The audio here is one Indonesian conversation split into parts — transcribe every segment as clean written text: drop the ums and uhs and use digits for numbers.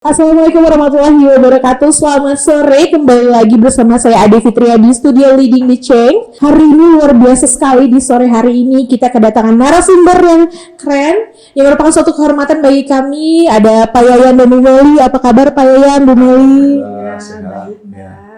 Assalamualaikum warahmatullahi wabarakatuh. Selamat sore, kembali lagi bersama saya Ade Fitria di studio Leading the Change. Hari ini luar biasa sekali, di sore hari ini kita kedatangan narasumber yang keren, yang merupakan suatu kehormatan bagi kami. Ada Pak Yayan dan Bu Meli. Apa kabar Pak Yayan, Bu Meli?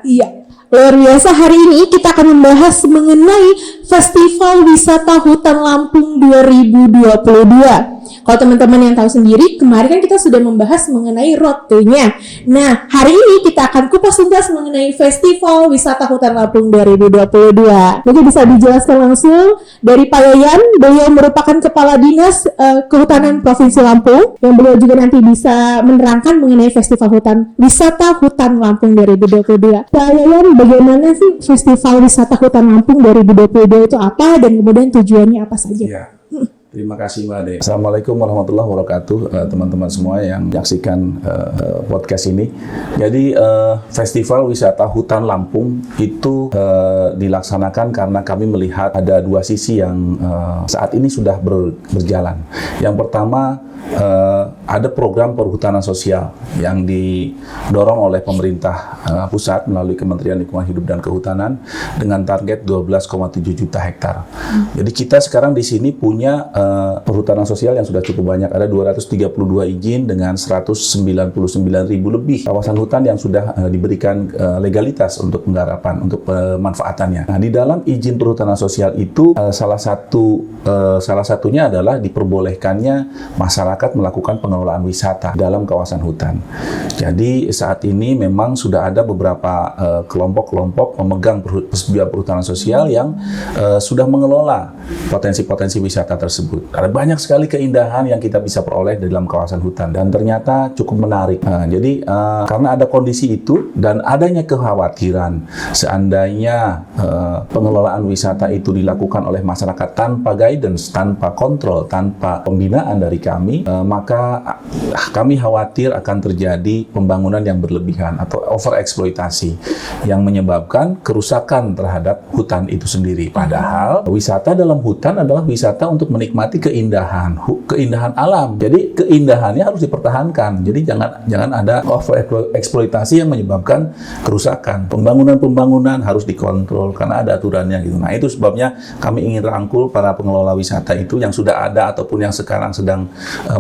Iya, luar biasa. Hari ini kita akan membahas mengenai Festival Wisata Hutan Lampung 2022. Kalau teman-teman yang tahu sendiri, kemarin kan kita sudah membahas mengenai road tour-nya. Nah, hari ini kita akan kupas tuntas mengenai Festival Wisata Hutan Lampung 2022. Mungkin bisa dijelaskan langsung dari Pak Yayan. Beliau merupakan Kepala Dinas Kehutanan Provinsi Lampung, yang beliau juga nanti bisa menerangkan mengenai Festival Wisata Hutan Lampung 2022. Pak Yayan, bagaimana sih Festival Wisata Hutan Lampung 2022 itu apa, dan kemudian tujuannya apa saja? Ya. Terima kasih Mbak Ade. Assalamualaikum warahmatullahi wabarakatuh, teman-teman semua yang menyaksikan podcast ini. Jadi Festival Wisata Hutan Lampung itu dilaksanakan karena kami melihat ada dua sisi yang saat ini sudah berjalan. Yang pertama, ada program perhutanan sosial yang didorong oleh pemerintah pusat melalui Kementerian Lingkungan Hidup dan Kehutanan dengan target 12,7 juta hektar. Jadi kita sekarang di sini punya perhutanan sosial yang sudah cukup banyak. Ada 232 izin dengan 199.000 lebih kawasan hutan yang sudah diberikan legalitas untuk penggarapan, untuk pemanfaatannya. Nah, di dalam izin perhutanan sosial itu salah satunya adalah diperbolehkannya masyarakat melakukan pengelolaan wisata dalam kawasan hutan. Jadi saat ini memang sudah ada beberapa kelompok-kelompok pemegang perhutanan sosial yang sudah mengelola potensi-potensi wisata tersebut. Ada banyak sekali keindahan yang kita bisa peroleh di dalam kawasan hutan dan ternyata cukup menarik. Jadi karena ada kondisi itu dan adanya kekhawatiran seandainya pengelolaan wisata itu dilakukan oleh masyarakat tanpa guidance, tanpa kontrol, tanpa pembinaan dari kami, maka kami khawatir akan terjadi pembangunan yang berlebihan atau overeksploitasi yang menyebabkan kerusakan terhadap hutan itu sendiri. Padahal wisata dalam hutan adalah wisata untuk menikmati keindahan alam. Jadi keindahannya harus dipertahankan. Jadi jangan ada overeksploitasi yang menyebabkan kerusakan. Pembangunan harus dikontrol karena ada aturannya gitu. Nah, itu sebabnya kami ingin rangkul para pengelola wisata itu yang sudah ada ataupun yang sekarang sedang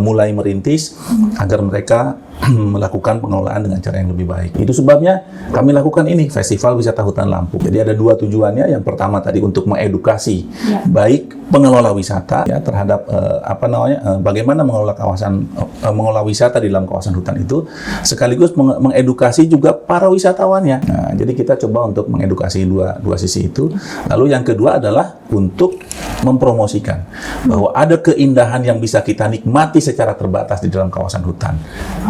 mulai merintis agar mereka melakukan pengelolaan dengan cara yang lebih baik. Itu sebabnya kami lakukan ini, Festival Wisata Hutan Lampung. Jadi ada dua tujuannya. Yang pertama tadi untuk mengedukasi baik pengelola wisata ya terhadap bagaimana mengelola wisata di dalam kawasan hutan itu, sekaligus mengedukasi juga para wisatawannya. Nah, jadi kita coba untuk mengedukasi dua sisi itu. Lalu yang kedua adalah untuk mempromosikan bahwa ada keindahan yang bisa kita nikmati secara terbatas di dalam kawasan hutan.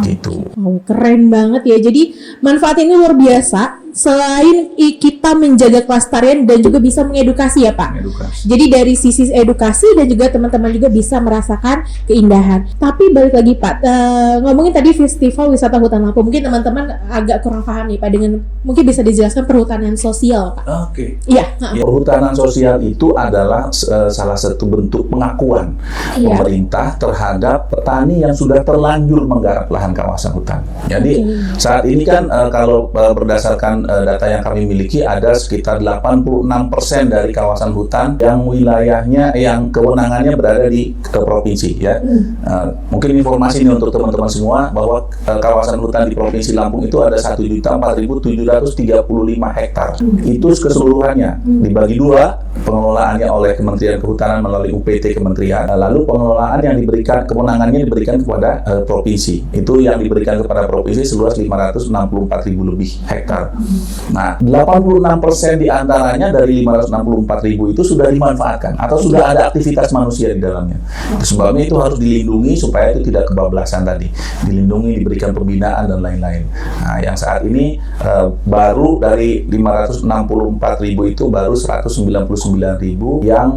Gitu. Oh, keren banget ya. Jadi manfaat ini luar biasa. Selain kita menjaga kelestarian dan juga bisa mengedukasi ya Pak. Jadi dari sisi edukasi dan juga teman-teman juga bisa merasakan keindahan. Tapi balik lagi Pak, ngomongin tadi Festival Wisata Hutan Lampung, mungkin teman-teman agak kurang paham nih Pak, dengan mungkin bisa dijelaskan perhutanan sosial Pak. Oke. Iya. Perhutanan sosial itu adalah salah satu bentuk pengakuan pemerintah terhadap petani yang sudah terlanjur menggarap lahan kawasan hutan. Jadi saat ini kan kalau berdasarkan data yang kami miliki, ada sekitar 86% dari kawasan hutan yang wilayahnya, yang kewenangannya berada di provinsi ya. Mungkin informasi ini untuk teman-teman semua bahwa kawasan hutan di Provinsi Lampung itu ada 1.004.735 hektar. Itu keseluruhannya dibagi dua, pengelolaannya oleh Kementerian Kehutanan melalui UPT Kementerian, lalu pengelolaan yang diberikan, kewenangannya diberikan kepada provinsi. Itu yang diberikan kepada provinsi seluas 564.000 lebih hektar. Nah, 86% diantaranya dari 564.000 itu sudah dimanfaatkan atau sudah ada aktivitas manusia di dalamnya. Sebabnya itu harus dilindungi supaya itu tidak kebablasan tadi. Dilindungi, diberikan pembinaan dan lain-lain. Nah, yang saat ini baru dari 564.000 itu baru 199.000 yang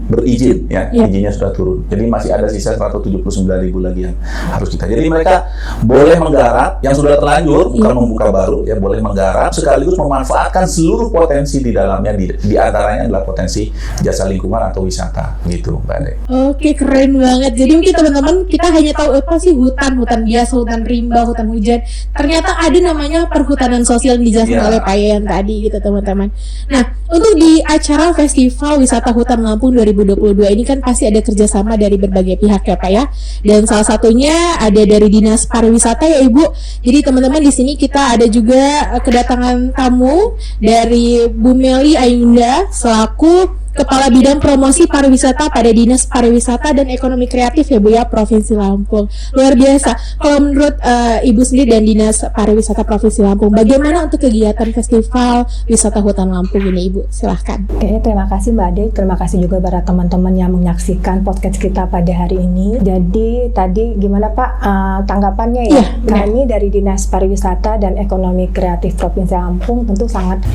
berizin ya, izinnya sudah turun. Jadi masih ada sisa 179.000 lagi yang harus kita. Jadi mereka boleh menggarap yang sudah terlanjur, bukan membuka baru, ya boleh menggarap sekaligus memanfaatkan seluruh potensi di dalamnya, di antaranya adalah potensi jasa lingkungan atau wisata gitu, Mbak Ade. Oke, keren banget. Jadi mungkin teman-teman kita hanya tahu apa sih hutan biasa, hutan rimba, hutan hujan. Ternyata ada namanya perhutanan sosial yang dijelaskan oleh Pak Yayan tadi gitu teman-teman. Nah, untuk di acara Festival Wisata Hutan Lampung 2022 ini kan pasti ada kerjasama dari berbagai pihak ya Pak ya. Dan salah satunya ada dari Dinas Pariwisata ya Ibu. Jadi teman-teman di sini kita ada juga kedatangan tamu dari Bu Meli Ayunda selaku Kepala Bidang Promosi Pariwisata pada Dinas Pariwisata dan Ekonomi Kreatif ya Bu ya, Provinsi Lampung. Luar biasa. Kalau menurut Ibu sendiri dan Dinas Pariwisata Provinsi Lampung, bagaimana untuk kegiatan Festival Wisata Hutan Lampung ini Ibu? Silahkan. Oke, terima kasih Mbak Ade. Terima kasih juga para teman-teman yang menyaksikan podcast kita pada hari ini. Jadi tadi gimana Pak tanggapannya ya? Kami dari Dinas Pariwisata dan Ekonomi Kreatif Provinsi Lampung tentu sangat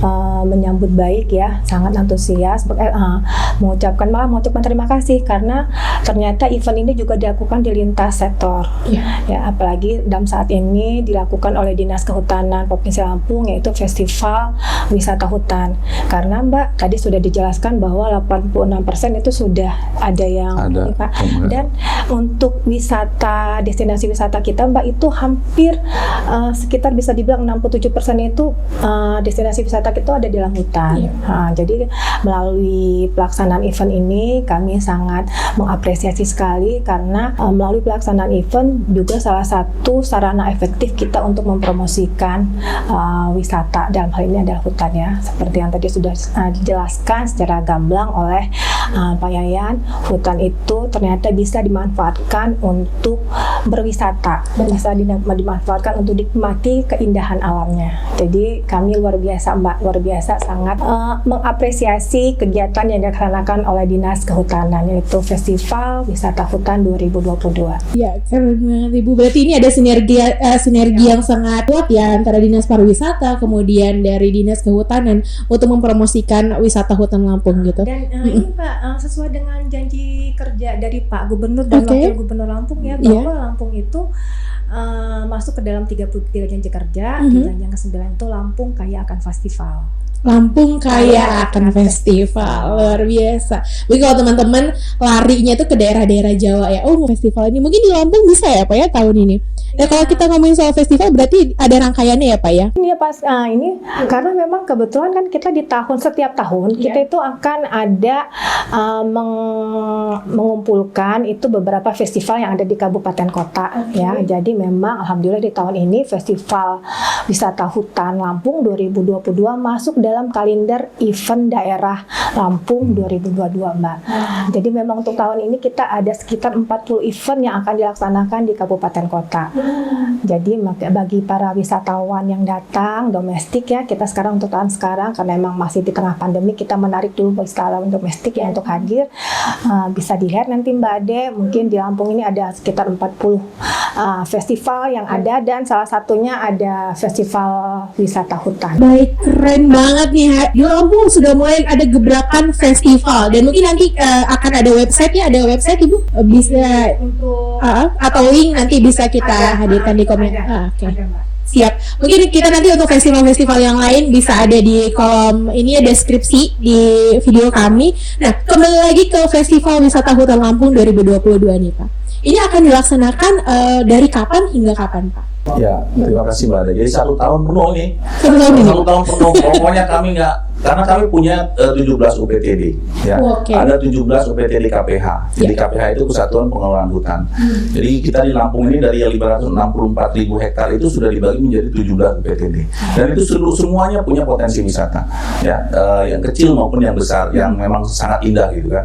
menyambut baik ya, sangat antusias. Mengucapkan terima kasih karena ternyata event ini juga dilakukan di lintas sektor ya, apalagi dalam saat ini dilakukan oleh Dinas Kehutanan Provinsi Lampung, yaitu Festival Wisata Hutan. Karena Mbak tadi sudah dijelaskan bahwa 86% itu sudah ada yang Pak. Dan untuk wisata, destinasi wisata kita Mbak itu hampir sekitar bisa dibilang 67% itu destinasi wisata kita ada di dalam hutan. Jadi melalui pelaksanaan event ini kami sangat mengapresiasi sekali karena melalui pelaksanaan event juga salah satu sarana efektif kita untuk mempromosikan wisata, dalam hal ini adalah hutan ya, seperti yang tadi sudah dijelaskan secara gamblang oleh Pak Yayan. Hutan itu ternyata bisa dimanfaatkan untuk berwisata, bisa dimanfaatkan untuk dinikmati keindahan alamnya. Jadi kami luar biasa Mbak, luar biasa sangat mengapresiasi kegiatan yang dilaksanakan oleh Dinas Kehutanan, yaitu Festival Wisata Hutan 2022. Ya, keren banget Ibu. Berarti ini ada sinergi yang sangat kuat ya antara Dinas Pariwisata kemudian dari Dinas Kehutanan untuk mempromosikan wisata hutan Lampung gitu. Dan ini Pak sesuai dengan janji kerja dari Pak Gubernur dan Wakil Gubernur Lampung ya, bahwa Lampung itu masuk ke dalam 33 janji kerja. Di janji yang ke-9 itu Lampung kaya akan festival. Lampung kaya akan festival, luar biasa. Mungkin kalau teman-teman larinya tuh ke daerah-daerah Jawa ya, mau festival ini mungkin di Lampung bisa ya Pak ya tahun ini. Ya kalau kita ngomongin soal festival berarti ada rangkaiannya ya Pak ya? Ini ya Pak, ini karena memang kebetulan kan kita di setiap tahun kita itu akan ada mengumpulkan itu beberapa festival yang ada di kabupaten kota ya. Jadi memang alhamdulillah di tahun ini Festival Wisata Hutan Lampung 2022 masuk dalam kalender event daerah Lampung 2022 Mbak. Jadi memang untuk tahun ini kita ada sekitar 40 event yang akan dilaksanakan di kabupaten kota. Jadi bagi para wisatawan yang datang domestik ya, kita sekarang untuk tahun sekarang karena memang masih di tengah pandemi, kita menarik dulu wisatawan domestik ya untuk hadir. Bisa dilihat nanti Mbak Ade, mungkin di Lampung ini ada sekitar 40 festival yang ada, dan salah satunya ada Festival Wisata Hutan. Baik, keren banget nih. Di Lampung sudah mulai ada gebrakan festival dan mungkin nanti akan ada website-nya, ada website Ibu bisa atau link nanti bisa kita hadirkan di komen. Oke. Siap. Mungkin kita nanti untuk festival-festival yang lain bisa ada di kolom ini ya, deskripsi di video kami. Nah, kembali lagi ke Festival Wisata Hutan Lampung 2022 nih Pak. Ini akan dilaksanakan dari kapan hingga kapan Pak? Ya, terima kasih Mbak Ade. Jadi 1 tahun penuh nih. 1 tahun penuh. Pokoknya kami nggak, karena kami punya 17 UPTD, ya. Ada 17 UPTD KPH. Jadi KPH itu Kesatuan Pengelolaan Hutan. Jadi kita di Lampung ini dari 564.000 hektar itu sudah dibagi menjadi 17 UPTD. Dan itu semuanya punya potensi wisata, ya, yang kecil maupun yang besar, yang memang sangat indah gitu kan.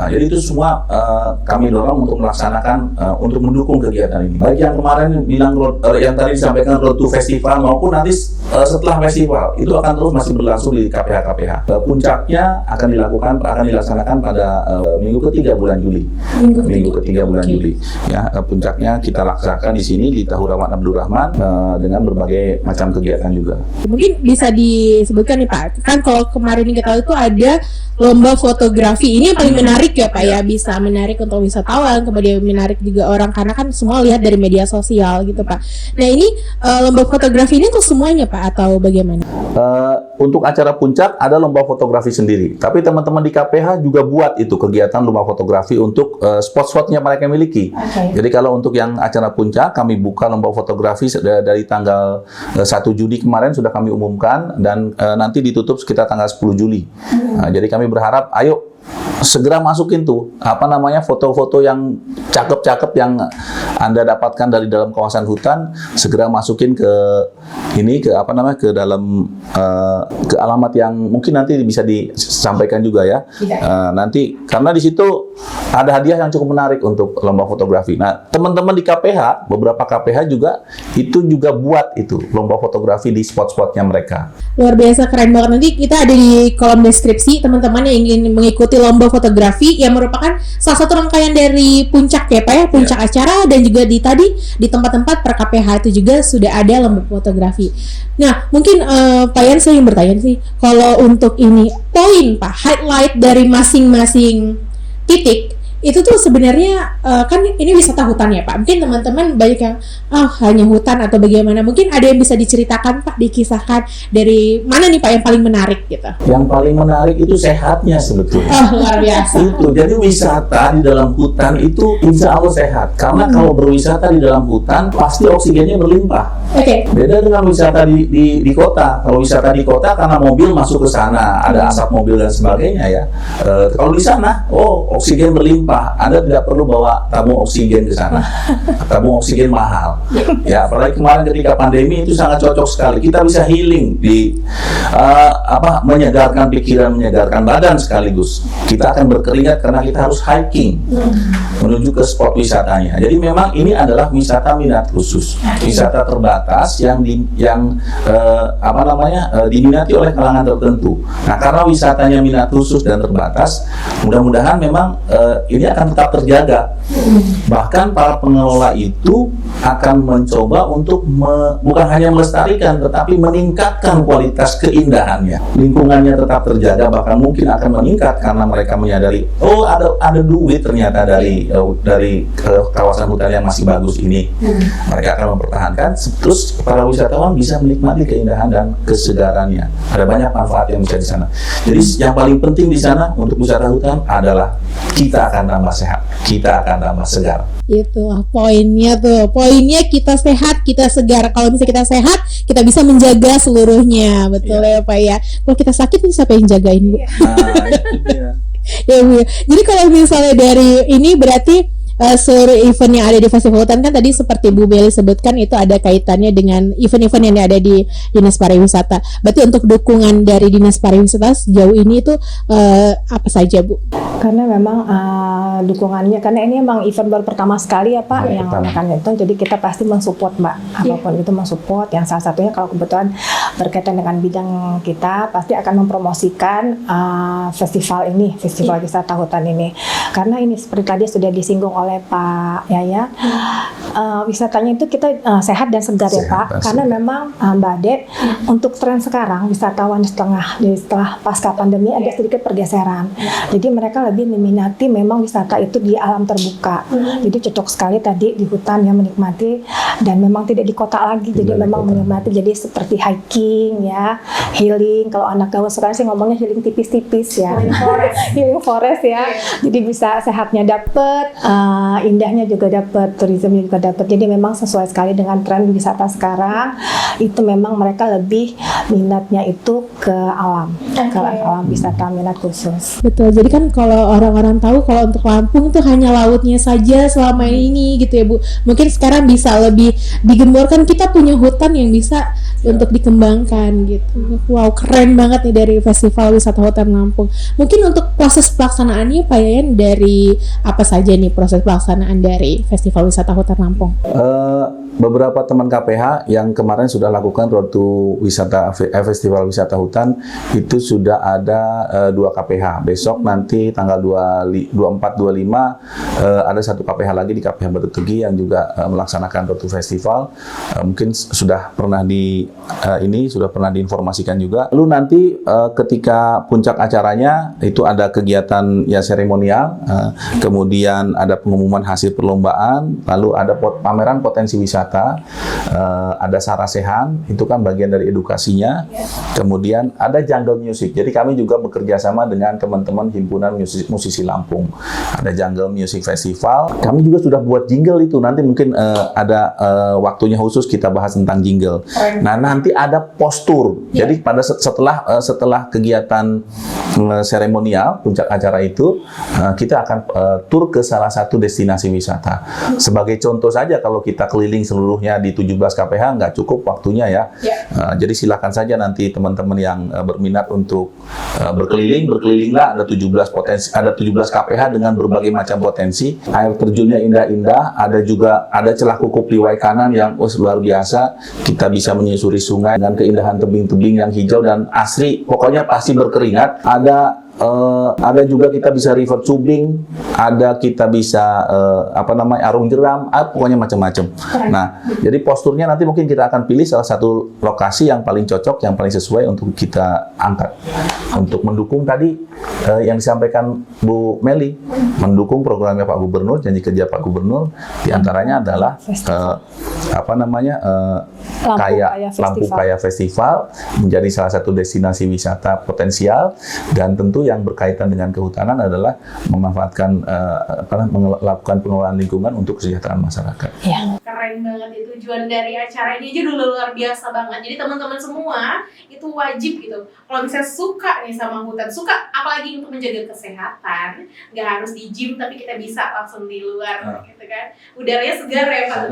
Jadi itu semua kami dorong untuk melaksanakan, untuk mendukung kegiatan ini. Baik yang kemarin bilang yang tadi disampaikan Road to Festival maupun nanti setelah festival itu akan terus masih berlangsung di KPH. Puncaknya akan dilaksanakan pada minggu ketiga bulan Juli. Minggu ketiga bulan Juli. Ya, puncaknya kita laksanakan di sini di Tahurawan Abdurrahman dengan berbagai macam kegiatan juga. Mungkin bisa disebutkan nih Pak, kan kalau kemarin kita tahu itu ada lomba fotografi. Ini yang paling menarik ya Pak ya, bisa menarik untuk wisatawan, kemudian menarik juga orang karena kan semua lihat dari media sosial gitu Pak. Nah ini lomba fotografi ini untuk semuanya Pak atau bagaimana? Untuk acara puncak ada lomba fotografi sendiri, tapi teman-teman di KPH juga buat itu kegiatan lomba fotografi untuk spot-spotnya mereka miliki. Jadi kalau untuk yang acara puncak kami buka lomba fotografi dari tanggal 1 Juni kemarin sudah kami umumkan dan nanti ditutup sekitar tanggal 10 Juli. Nah, jadi kami berharap ayo segera masukin tuh foto-foto yang cakep-cakep yang Anda dapatkan dari dalam kawasan hutan, segera masukin ke dalam ke alamat yang mungkin nanti bisa disampaikan juga ya. Nanti karena di situ ada hadiah yang cukup menarik untuk lomba fotografi. Nah, teman-teman di KPH, beberapa KPH juga buat itu lomba fotografi di spot-spotnya mereka. Luar biasa, keren banget. Nanti kita ada di kolom deskripsi teman-teman yang ingin mengikuti lomba fotografi yang merupakan salah satu rangkaian dari puncak ya Pak ya, puncak acara, dan juga di tempat-tempat per KPH itu juga sudah ada lomba fotografi. Nah, mungkin Pak Yan, saya ingin bertanya sih, kalau untuk ini poin Pak, highlight dari masing-masing titik itu tuh sebenarnya kan ini wisata hutan ya Pak. Mungkin teman-teman banyak yang hanya hutan atau bagaimana. Mungkin ada yang bisa diceritakan Pak, dikisahkan dari mana nih Pak yang paling menarik gitu. Yang paling menarik itu sehatnya sebetulnya. Luar biasa. Itu. Jadi wisata di dalam hutan itu insya Allah sehat. Karena kalau berwisata di dalam hutan pasti oksigennya berlimpah. Beda dengan wisata di kota. Kalau wisata di kota karena mobil masuk ke sana, ada asap mobil dan sebagainya ya. Kalau di sana, oksigen berlimpah. Anda tidak perlu bawa tabung oksigen ke sana. Tabung oksigen mahal. Ya, apalagi kemarin ketika pandemi itu sangat cocok sekali. Kita bisa healing menyegarkan pikiran, menyegarkan badan sekaligus. Kita akan berkeringat karena kita harus hiking menuju ke spot wisatanya. Jadi memang ini adalah wisata minat khusus, wisata terbatas yang diminati oleh kalangan tertentu. Nah, karena wisatanya minat khusus dan terbatas, mudah-mudahan memang ini akan tetap terjaga. Bahkan para pengelola itu akan mencoba untuk bukan hanya melestarikan, tetapi meningkatkan kualitas keindahannya. Lingkungannya tetap terjaga, bahkan mungkin akan meningkat karena mereka menyadari, ada duit ternyata dari kawasan hutan yang masih bagus ini. Mereka akan mempertahankan, terus para wisatawan bisa menikmati keindahan dan kesegarannya. Ada banyak manfaat yang bisa di sana. Jadi yang paling penting di sana untuk wisata hutan adalah kita akan tambah sehat, kita akan tambah segar. Itulah poinnya tuh. Poinnya kita sehat, kita segar. Kalau misalnya kita sehat, kita bisa menjaga seluruhnya. Betul ya Pak ya. Kalau kita sakit, siapa yang jagain Bu? Ya Bu. Jadi kalau misalnya dari ini berarti seluruh event yang ada di Festival Hutan kan tadi seperti Bu Beli sebutkan itu ada kaitannya dengan event-event yang ada di Dinas Pariwisata. Berarti untuk dukungan dari Dinas Pariwisata sejauh ini itu apa saja Bu? Karena memang dukungannya, karena ini memang event baru pertama sekali ya Pak yang akan itu, jadi kita pasti mensupport Mbak, apapun itu mensupport. Yang salah satunya kalau kebetulan berkaitan dengan bidang kita pasti akan mempromosikan festival ini, festival wisata hutan ini. Karena ini seperti tadi sudah disinggung oleh Pak Yaya, wisatanya itu kita sehat dan segar ya Pak. Karena memang Mbak Ade, untuk tren sekarang wisatawan setelah pasca pandemi ada sedikit pergeseran. Jadi mereka lebih meminati memang wisata itu di alam terbuka. Jadi cocok sekali tadi di hutan yang menikmati, dan memang tidak di kota lagi. Jadi memang menikmati, jadi seperti hiking ya, healing. Kalau anak gaul sekarang sih ngomongnya healing tipis-tipis ya. Healing forest ya. Jadi bisa sehatnya dapet, indahnya juga dapat, turismenya juga dapat. Jadi memang sesuai sekali dengan tren wisata sekarang. Itu memang mereka lebih minatnya itu ke alam, ke alam wisata minat khusus. Betul. Jadi kan kalau orang-orang tahu kalau untuk Lampung tuh hanya lautnya saja selama ini gitu ya Bu. Mungkin sekarang bisa lebih digemborkan, kita punya hutan yang bisa untuk dikembangkan gitu. Wow, keren banget nih dari Festival Wisata Hutan Lampung. Mungkin untuk proses pelaksanaannya Pak Yayan, dari apa saja nih proses pelaksanaan dari Festival Wisata Hutan Lampung? Beberapa teman KPH yang kemarin sudah lakukan road to wisata Festival Wisata Hutan itu sudah ada 2 KPH. Besok nanti tanggal 24-25 ada 1 KPH lagi di KPH Batu Tegi yang juga melaksanakan road to festival. Mungkin sudah pernah diinformasikan juga. Lalu nanti ketika puncak acaranya itu ada kegiatan ya seremonial, kemudian ada pengumuman hasil perlombaan, lalu ada pameran potensi wisata. wisata, ada sarasehan, itu kan bagian dari edukasinya. Kemudian ada jungle music. Jadi kami juga bekerja sama dengan teman-teman himpunan musisi Lampung. Ada jungle music festival. Kami juga sudah buat jingle itu. Nanti mungkin ada waktunya khusus kita bahas tentang jingle. Nah, nanti ada postur. Jadi pada setelah kegiatan seremonial puncak acara itu, kita akan tur ke salah satu destinasi wisata. Sebagai contoh saja, kalau kita keliling seluruhnya di 17 KPH nggak cukup waktunya ya. Jadi silakan saja nanti teman-teman yang berminat untuk berkelilinglah. Ada 17 KPH dengan berbagai macam potensi. Air terjunnya indah-indah. Ada celah kukuk liwai kanan yang luar biasa. Kita bisa menyusuri sungai dengan keindahan tebing-tebing yang hijau dan asri. Pokoknya pasti berkeringat. Ada juga kita bisa river tubing, ada kita bisa arung jeram, pokoknya macam-macam. Nah, jadi posturnya nanti mungkin kita akan pilih salah satu lokasi yang paling cocok, yang paling sesuai untuk kita angkat. Untuk mendukung tadi yang disampaikan Bu Meli, mendukung programnya Pak Gubernur, janji kerja Pak Gubernur, diantaranya adalah Lampu Kaya Festival menjadi salah satu destinasi wisata potensial, dan tentu yang berkaitan dengan kehutanan adalah memanfaatkan melakukan pengelolaan lingkungan untuk kesejahteraan masyarakat. Ya. Keren banget itu, tujuan dari acara ini aja dulu luar biasa banget. Jadi teman-teman semua itu wajib gitu. Kalau misalnya suka nih sama hutan, suka apalagi untuk menjaga kesehatan, nggak harus di gym tapi kita bisa langsung di luar gitu kan. Udaranya segar ya Pak.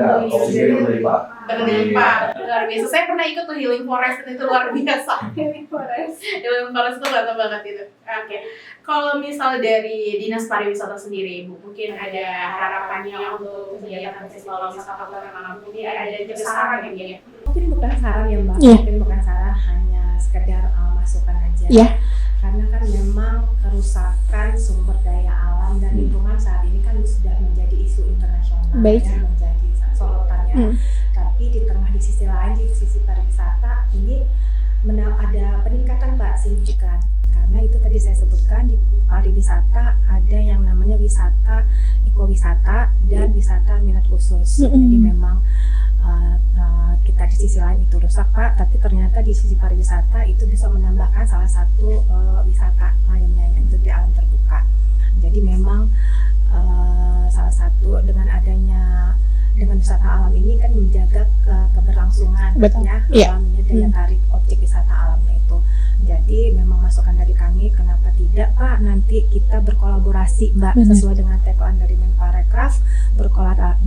Berlimpah. Luar biasa. Saya pernah ikut tuh Healing Forest, itu luar biasa. Healing Forest itu mantap banget itu. Oke. Kalau misal dari Dinas Pariwisata sendiri, Bu, mungkin ada harapannya untuk kegiatan festival wisata Lampung ini, ada saran ya? Mungkin bukan saran ya Mbak, mungkin bukan saran, hanya sekedar masukan aja. Karena kan memang kerusakan sumber daya alam dan lingkungan saat ini kan sudah menjadi isu internasional, ya, menjadi sorotannya. Tapi di sisi lain, di sisi pariwisata ini ada peningkatan Mbak, signifikan. Karena itu tadi saya sebutkan, di pariwisata ada yang namanya wisata ekowisata dan wisata minat khusus. Jadi memang kita di sisi lain itu rusak Pak, tapi ternyata di sisi pariwisata itu bisa menambahkan salah satu wisata lainnya, yang itu di alam terbuka. Jadi memang salah satu dengan wisata alam ini kan menjaga keberlangsungan ya alamnya, daya tarik objek wisata alamnya itu. Jadi memang masukan dari kami, kenapa tidak Pak nanti kita berkolaborasi Mbak, sesuai dengan tagline dari Menparekraf,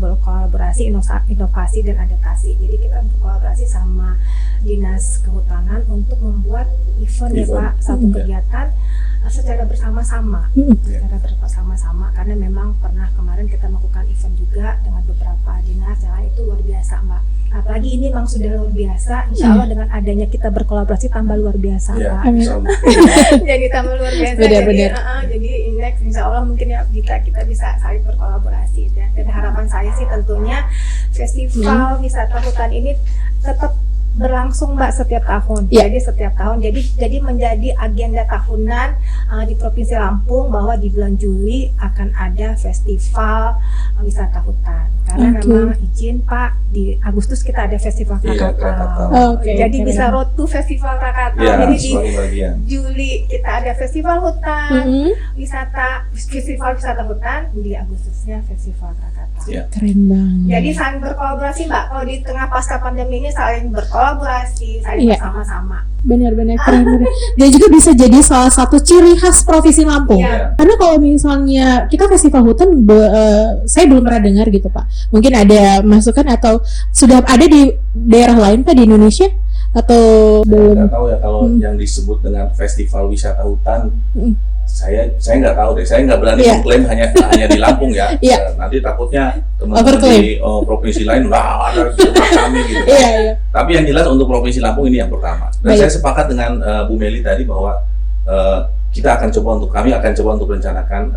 berkolaborasi inovasi dan adaptasi. Jadi kita berkolaborasi sama Dinas Kehutanan untuk membuat event ya Pak, satu kegiatan secara bersama-sama, karena memang pernah kemarin kita melakukan event juga dengan beberapa dinas yang lain, itu luar biasa Mbak. Apalagi ini memang sudah luar biasa, insya Allah dengan adanya kita berkolaborasi tambah luar biasa Pak. Jadi tambah luar biasa. Jadi next insya Allah mungkin ya kita bisa saling berkolaborasi. Dan harapan saya sih tentunya festival wisata hutan ini tetap berlangsung Mbak setiap tahun. Jadi setiap tahun jadi menjadi agenda tahunan di Provinsi Lampung, bahwa di bulan Juli akan ada festival wisata hutan. Karena memang izin Pak, di Agustus kita ada festival Krakatau. Jadi bisa road to festival Krakatau. Jadi di Juli kita ada festival hutan, festival wisata hutan, di Agustusnya festival Krakatau. Keren banget. Jadi saling berkolaborasi Mbak. Kalau di tengah pasca pandemi ini saling berkolaborasi, saling bersama-sama. Benar-benar keren. Dan juga bisa jadi salah satu ciri khas Provinsi Lampung. Karena kalau misalnya kita festival hutan, saya belum pernah dengar gitu Pak. Mungkin ada masukan atau sudah ada di daerah lain Pak di Indonesia atau belum? Saya nggak tahu ya kalau yang disebut dengan festival wisata hutan. Saya nggak tahu deh, saya nggak berani mengklaim hanya di Lampung ya. Nanti takutnya teman-teman di provinsi lain ada tempat kami gitu. Tapi yang jelas untuk provinsi Lampung ini yang pertama. Dan saya sepakat dengan Bu Meli tadi bahwa kami akan coba untuk merencanakan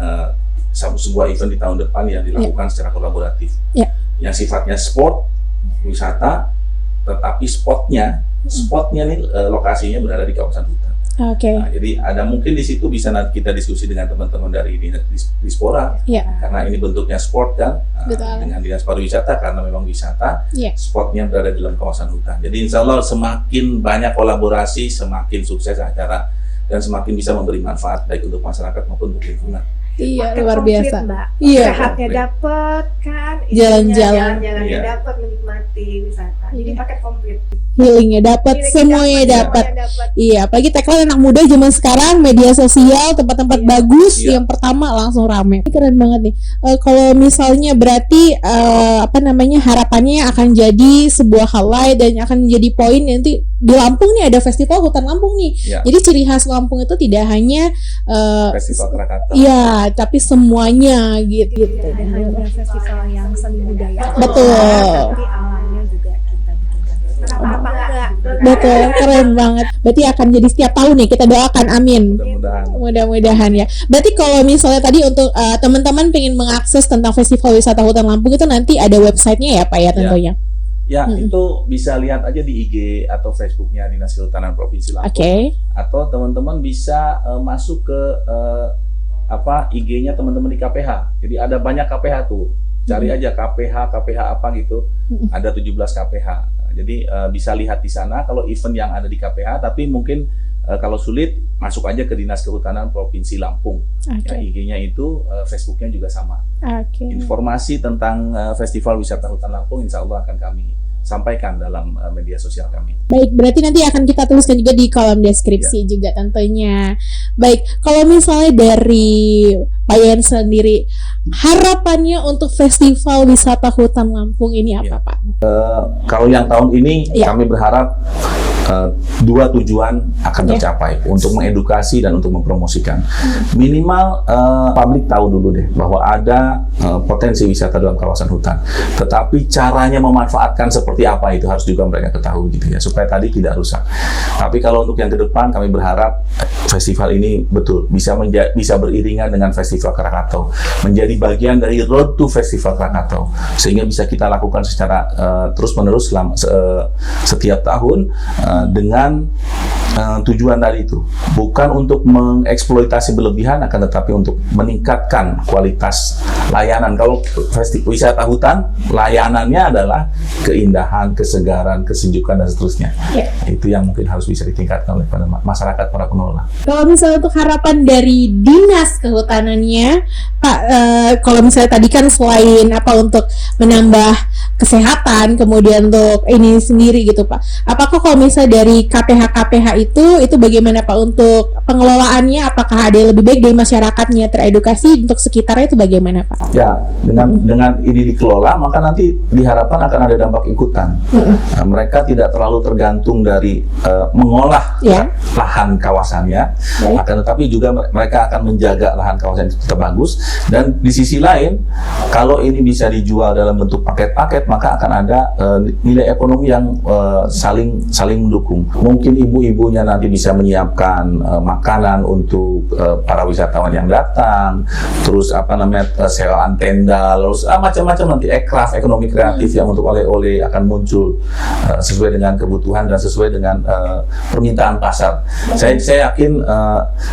sebuah event di tahun depan yang dilakukan secara kolaboratif. Yang sifatnya sport, wisata, tetapi spotnya nih lokasinya berada di kawasan hutan. Oke. Nah, jadi ada mungkin di situ bisa nanti kita diskusi dengan teman-teman dari Dispora, Iya. karena ini bentuknya sport kan, Betul. dengan dinas pariwisata karena memang wisata, Iya. spotnya berada di dalam kawasan hutan. Jadi insya Allah semakin banyak kolaborasi, semakin sukses acara dan semakin bisa memberi manfaat baik untuk masyarakat maupun untuk lingkungan. Iya, Paket luar komplit, biasa. Mbak. Iya. Sehatnya dapat kan, Jalan-jalan. jalan-jalannya Iya. dapat, menikmati wisata. Jadi Iya. paket komplit. Healingnya dapat, semuanya dapat. Iya, apalagi tagline anak muda zaman sekarang, media sosial, tempat-tempat bagus, Iya. yang pertama langsung rame. Ini keren banget nih. Kalau misalnya berarti harapannya akan jadi sebuah highlight dan akan menjadi poin nanti di Lampung nih ada festival hutan Lampung nih. Iya. Jadi ciri khas Lampung itu tidak hanya Festival Krakatau. iya, tapi semuanya gitu. Tidak hanya festival yang seni budaya. Betul. Tapi alamnya juga kita bikin. Kenapa enggak? Betul, keren banget. Berarti akan jadi setiap tahun nih, kita doakan, amin. Mudah-mudahan. Mudah-mudahan ya. Berarti kalau misalnya tadi untuk teman-teman pengen mengakses tentang Festival Wisata Hutan Lampung itu nanti ada websitenya ya Pak ya tentunya. Ya, itu bisa lihat aja di IG atau Facebooknya Dinas Kehutanan Provinsi Lampung. Oke. Atau teman-teman bisa masuk ke IG-nya teman-teman di KPH. Jadi ada banyak KPH tuh. Cari aja KPH apa gitu. Ada 17 KPH. Jadi bisa lihat di sana kalau event yang ada di KPH, tapi mungkin kalau sulit masuk aja ke Dinas Kehutanan Provinsi Lampung. Oke. Ya, IG-nya itu, Facebooknya juga sama. Oke. Informasi tentang Festival Wisata Hutan Lampung insya Allah akan kami sampaikan dalam media sosial kami. Baik, berarti nanti akan kita tuliskan juga di kolom deskripsi juga tentunya. Baik, kalau misalnya dari Pak Yayan sendiri, harapannya untuk Festival Wisata Hutan Lampung ini apa Pak? Kalau yang tahun ini kami berharap dua tujuan akan tercapai untuk mengedukasi dan untuk mempromosikan. Minimal publik tahu dulu deh bahwa ada potensi wisata dalam kawasan hutan. Tetapi caranya memanfaatkan seperti apa itu harus juga mereka ketahui gitu ya, supaya tadi tidak rusak. Tapi kalau untuk yang ke depan kami berharap festival ini betul bisa beriringan dengan Festival Krakatau, menjadi bagian dari Road to Festival Krakatau, sehingga bisa kita lakukan secara terus-menerus setiap tahun dengan tujuan tadi itu bukan untuk mengeksploitasi berlebihan, akan tetapi untuk meningkatkan kualitas layanan. Kalau festival wisata hutan, layanannya adalah keindahan, kesegaran, kesejukan dan seterusnya. Itu yang mungkin harus bisa ditingkatkan oleh masyarakat, para pengelola. Kalau misalnya untuk harapan dari Dinas Kehutanannya, Pak, kalau misalnya tadi kan selain untuk menambah kesehatan, kemudian untuk ini sendiri gitu Pak. Apakah kalau misalnya dari KPH itu bagaimana Pak untuk pengelolaannya? Apakah ada yang lebih baik dari masyarakatnya teredukasi, untuk sekitarnya itu bagaimana Pak? Ya, dengan ini dikelola maka nanti diharapkan akan ada dampak ikutan. Mereka tidak terlalu tergantung dari mengolah lahan kawasannya, akan tetapi juga mereka akan menjaga lahan kawasan itu tetap bagus. Dan di sisi lain, kalau ini bisa dijual dalam bentuk paket-paket, maka akan ada nilai ekonomi yang saling mendukung. Mungkin ibu-ibunya nanti bisa menyiapkan makanan untuk para wisatawan yang datang, terus sewaan tenda, terus macam-macam nanti ekraf, ekonomi kreatif yang untuk oleh-oleh akan muncul sesuai dengan kebutuhan dan sesuai dengan permintaan pasar. Saya yakin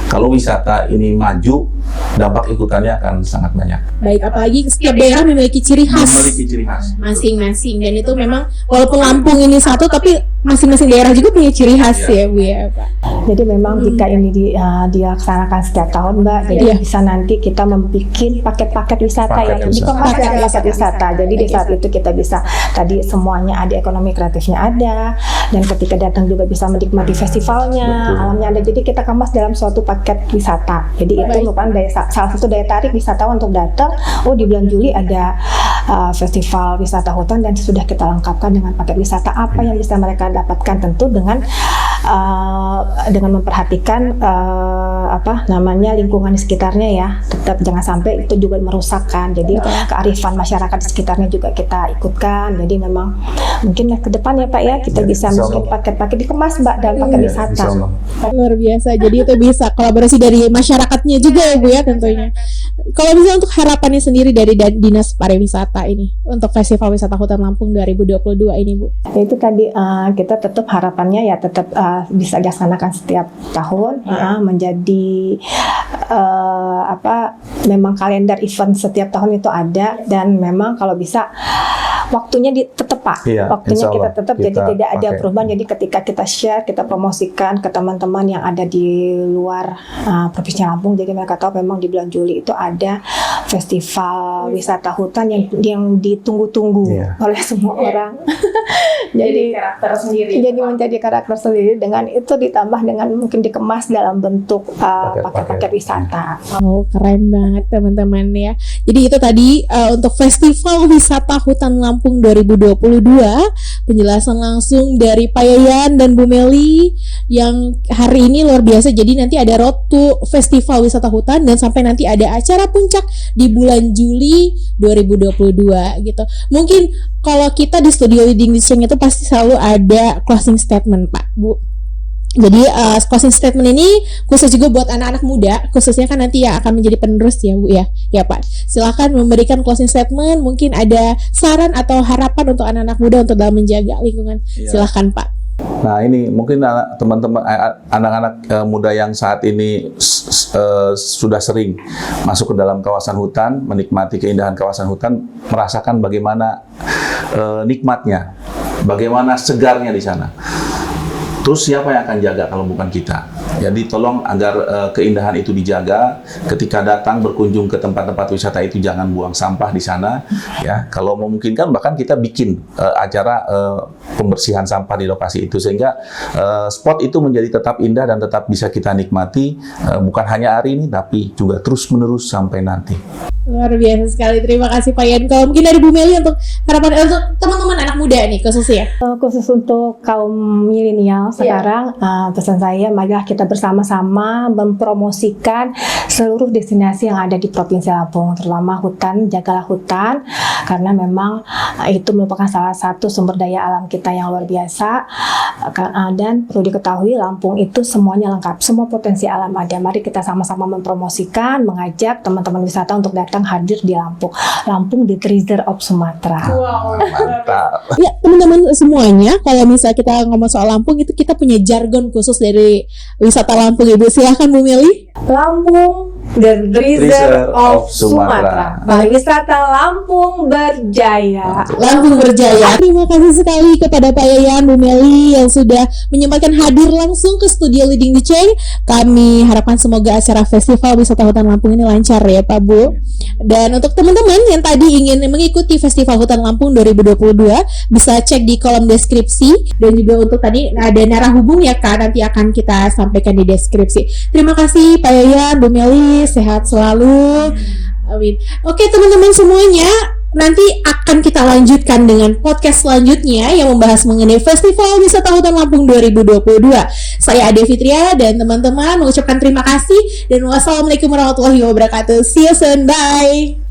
kalau wisata ini maju, dampak ikutannya akan sangat banyak. Baik, apalagi setiap daerah memiliki ciri khas masing-masing, dan itu memang walaupun Lampung ini satu, tapi masing-masing daerah juga punya ciri khas ya Bu ya Pak. Jadi memang jika ini dilaksanakan setiap tahun Mbak, jadi bisa nanti kita membuat paket-paket wisata yang dikemas dengan paket wisata. Jadi di saat itu kita bisa tadi semuanya ada, ekonomi kreatifnya ada, dan ketika datang juga bisa menikmati festivalnya, alamnya ada. Jadi kita kemas dalam suatu paket wisata. Jadi itu merupakan salah satu daya tarik wisatawan untuk datang. Oh, di bulan Juli ada festival wisata hutan dan sudah kita lengkapkan dengan paket wisata. Apa yang bisa mereka dapatkan, tentu dengan memperhatikan lingkungan di sekitarnya ya. Tetap jangan sampai itu juga merusakkan. Jadi kearifan masyarakat di sekitarnya juga kita ikutkan. Jadi memang mungkin ke depan ya Pak ya, kita bisa mungkin paket-paket dikemas Mbak dalam paket wisata. Luar biasa. Jadi itu bisa kolaborasi dari masyarakatnya juga ya Bu ya tentunya. Kalau misalnya untuk harapannya sendiri dari Dinas Pariwisata ini untuk Festival Wisata Hutan Lampung 2022 ini, Bu. Itu tadi kita tetap harapannya ya tetap bisa dilaksanakan setiap tahun, menjadi memang kalender event setiap tahun itu ada, dan memang kalau bisa waktunya tetap Pak, waktunya kita tetap, jadi tidak ada perubahan. Jadi ketika kita share, kita promosikan ke teman-teman yang ada di luar Provinsi Lampung, jadi mereka tahu memang di bulan Juli itu ada festival wisata hutan yang ditunggu-tunggu oleh semua orang. Jadi karakter sendiri. Jadi menjadi karakter sendiri, dengan itu ditambah dengan mungkin dikemas dalam bentuk paket-paket wisata. Oh, keren banget teman-teman ya. Jadi itu tadi untuk Festival Wisata Hutan Lampung 2022, penjelasan langsung dari Pak Yayan dan Bu Meli yang hari ini luar biasa. Jadi nanti ada road to Festival Wisata Hutan dan sampai nanti ada acara puncak di bulan Juli 2022 gitu. Mungkin kalau kita di Studio Leading the Change itu pasti selalu ada closing statement, Pak, Bu. Jadi closing statement ini khusus juga buat anak-anak muda, khususnya kan nanti ya akan menjadi penerus ya, Bu ya. Ya, Pak. Silakan memberikan closing statement, mungkin ada saran atau harapan untuk anak-anak muda untuk dalam menjaga lingkungan. Silakan, Pak. Nah, ini mungkin teman-teman anak-anak muda yang saat ini sudah sering masuk ke dalam kawasan hutan, menikmati keindahan kawasan hutan, merasakan bagaimana nikmatnya, bagaimana segarnya di sana. Terus siapa yang akan jaga kalau bukan kita? Jadi tolong agar keindahan itu dijaga. Ketika datang berkunjung ke tempat-tempat wisata itu jangan buang sampah di sana. Ya, kalau memungkinkan bahkan kita bikin acara pembersihan sampah di lokasi itu sehingga spot itu menjadi tetap indah dan tetap bisa kita nikmati bukan hanya hari ini tapi juga terus-menerus sampai nanti. Luar biasa sekali, terima kasih Pak Yan. Kalau mungkin dari Bu Meli untuk harapan untuk teman-teman anak muda nih khususnya. Khusus untuk kaum milenial sekarang, pesan saya, marilah kita bersama-sama mempromosikan seluruh destinasi yang ada di Provinsi Lampung, terutama hutan. Jagalah hutan, karena memang itu merupakan salah satu sumber daya alam kita yang luar biasa. Dan perlu diketahui Lampung itu semuanya lengkap, semua potensi alam ada. Mari kita sama-sama mempromosikan, mengajak teman-teman wisata untuk datang hadir di Lampung. Lampung the treasure of Sumatera. Wow, mantap. Ya, teman-teman semuanya, kalau misalnya kita ngomong soal Lampung itu kita punya jargon khusus dari wisata Lampung, Ibu. Silahkan Bu Meli. Lampung the treasure of Sumatera. Pariwisata Lampung berjaya. Lampung berjaya. Terima kasih sekali kepada Pak Yayan, Bu Meli yang sudah menyempatkan hadir langsung ke Studio Leading the Change. Kami harapkan semoga acara Festival Wisata Hutan Lampung ini lancar ya Pak, Bu. Dan untuk teman-teman yang tadi ingin mengikuti Festival Hutan Lampung 2022 bisa cek di kolom deskripsi, dan juga untuk tadi ada narah hubung ya Kak, nanti akan kita sampaikan di deskripsi. Terima kasih Pak Yayan, Bu Meli, sehat selalu. Amin. Oke teman-teman semuanya, nanti akan kita lanjutkan dengan podcast selanjutnya yang membahas mengenai Festival Wisata Hutan Lampung 2022. Saya Ade Fitria dan teman-teman mengucapkan terima kasih dan wassalamualaikum warahmatullahi wabarakatuh. See you soon, bye.